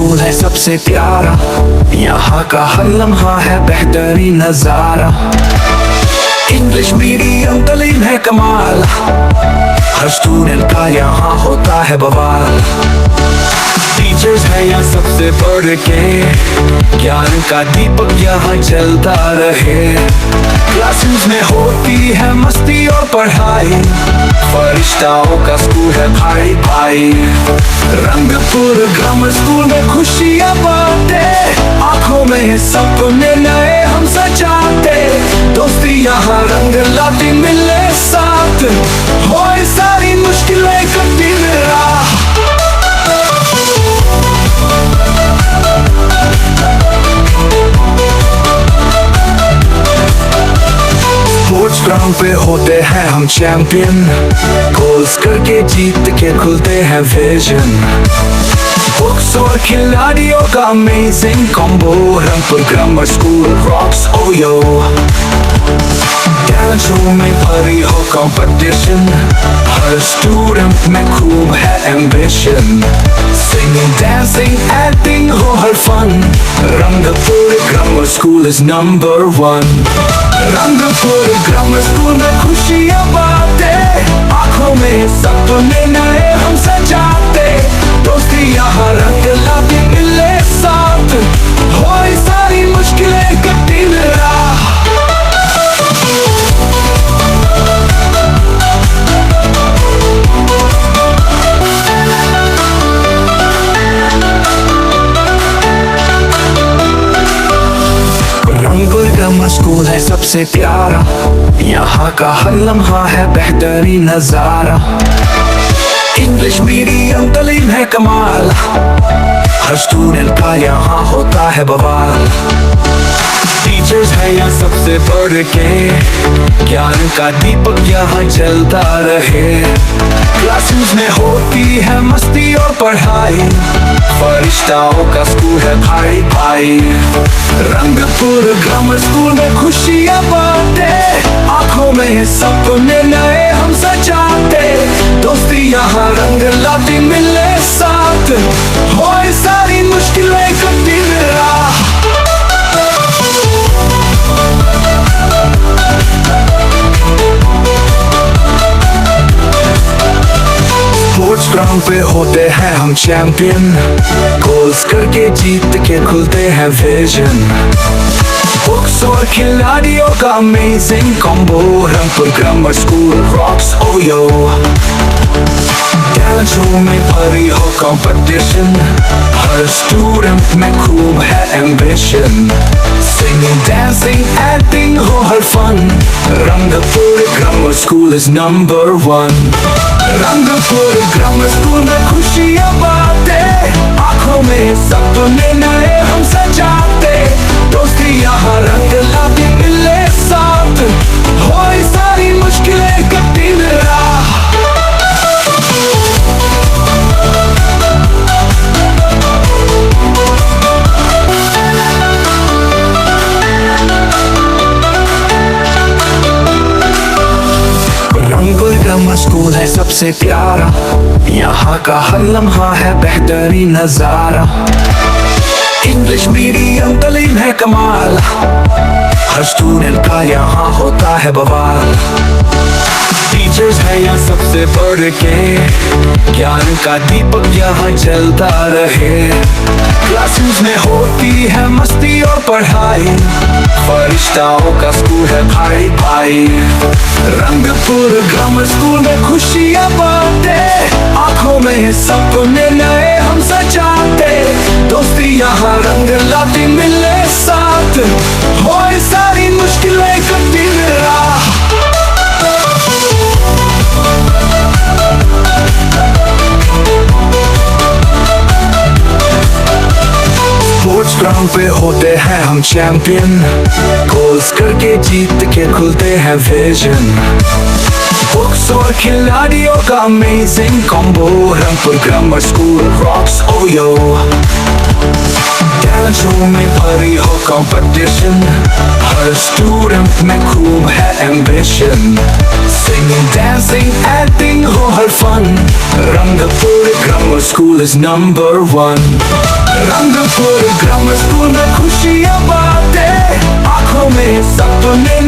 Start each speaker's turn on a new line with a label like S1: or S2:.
S1: School है सबसे प्यारा, यहाँ का हर लम्हा है बेहतरीन नजारा। इंग्लिश मीडियम तालीम है कमाल, हर स्टूडेंट का यहाँ होता है बवाल। टीचर्स है यहाँ सबसे बढ़ के, ज्ञान का दीपक यहाँ जलता रहे। क्लासरूम्स में होती है मस्ती और पढ़ाई, फरिश्ताओं का स्कूल है भाई भाई। रंगपुर ग्रामर स्कूल में खुशियाँ बांटे, आंखों में सपने नए हम सजाते। दोस्ती यहाँ रंग लाती मिले साथ, होए सारी मुश्किलें कठिन राह। स्पोर्ट्स ग्राउंड पे होते हैं हम चैंपियन, गोल्स करके जीत के खुलते हैं विजन। बुक्स और खिलाड़ियों का amazing combo, Rangpur grammar school rocks OYO. Talent show में भरी हो कंपटीशन, हर स्टूडेंट में खूब है एम्बिशन। सिंगिंग डांसिंग एक्टिंग हो हर fun, Rangpur grammar school is number 1। Rangpur grammar school में खुशियाँ बांटे, आंखों में सपने नए हम सजाते। दोस्ती यहाँ रंग लाती मिले साथ, होए सारी मुश्किलें कठिन राह। रंगपुर ग्रामर स्कूल है सबसे प्यारा, यहाँ का हर लम्हा है बेहतरीन नजारा। इंग्लिश मीडियम तालीम है कमाल, हर स्टूडेंट का यहाँ होता है बवाल। टीचर्स है यहाँ सबसे बढ़ के, ज्ञान का दीपक यहाँ जलता रहे। क्लासरूम्स में होती है मस्ती और पढ़ाई, फरिश्ताओं का स्कूल है भाई भाई। रंगपुर ग्रामर स्कूल में खुशियाँ बांटे, आंखों में सपने नए हम सजाते। दोस्ती यहाँ रंग लाती मिले साथ, होए सारी मुश्किलें कठिन राह। स्पोर्ट्स ग्राउंड पे होते हैं हम चैंपियन, गोल्स करके जीत के खुलते हैं विजन। बुक्स और खिलाड़ियों का amazing combo, Rangpur grammar school rocks OYO. Talent show में भरी हो कंपटीशन, हर स्टूडेंट में खूब है एम्बिशन। सिंगिंग डांसिंग एक्टिंग हो हर fun, Rangpur grammar school is number 1। Rangpur grammar school में खुशियाँ बांटे, आंखों में सपने नए हम सजाते। दोस्ती यहाँ रंग लाती मिले साथ, होए सारी मुश्किलें कठिन राह। रंगपुर ग्रामर स्कूल है सबसे प्यारा, यहाँ का हर लम्हा है बेहतरीन नजारा। इंग्लिश मीडियम तालीम है कमाल, हर स्टूडेंट का यहाँ होता है बवाल। टीचर्स है यहाँ सबसे बढ़ के, ज्ञान का दीपक यहाँ जलता रहे। क्लासरूम्स में होती है मस्ती और पढ़ाई, फरिश्ताओं का स्कूल है भाई भाई। रंगपुर ग्रामर स्कूल में खुशियाँ बांटे, आंखों में सपने नए हम सजाते। दोस्ती यहाँ रंग लाती मिले साथ, होए सारी मुश्किलें कठिन राह। स्पोर्ट्स ग्राउंड पे होते हैं हम चैंपियन, गोल्स करके जीत के खुलते हैं विजन। बुक्स और खिलाड़ियों का amazing combo, Rangpur grammar school rocks OYO. Talent show में भरी हो कंपटीशन, हर स्टूडेंट में खूब है एम्बिशन। सिंगिंग डांसिंग एक्टिंग हो हर fun, Rangpur grammar school is number 1। Rangpur grammar school में खुशियाँ बातें, आंखों में सपने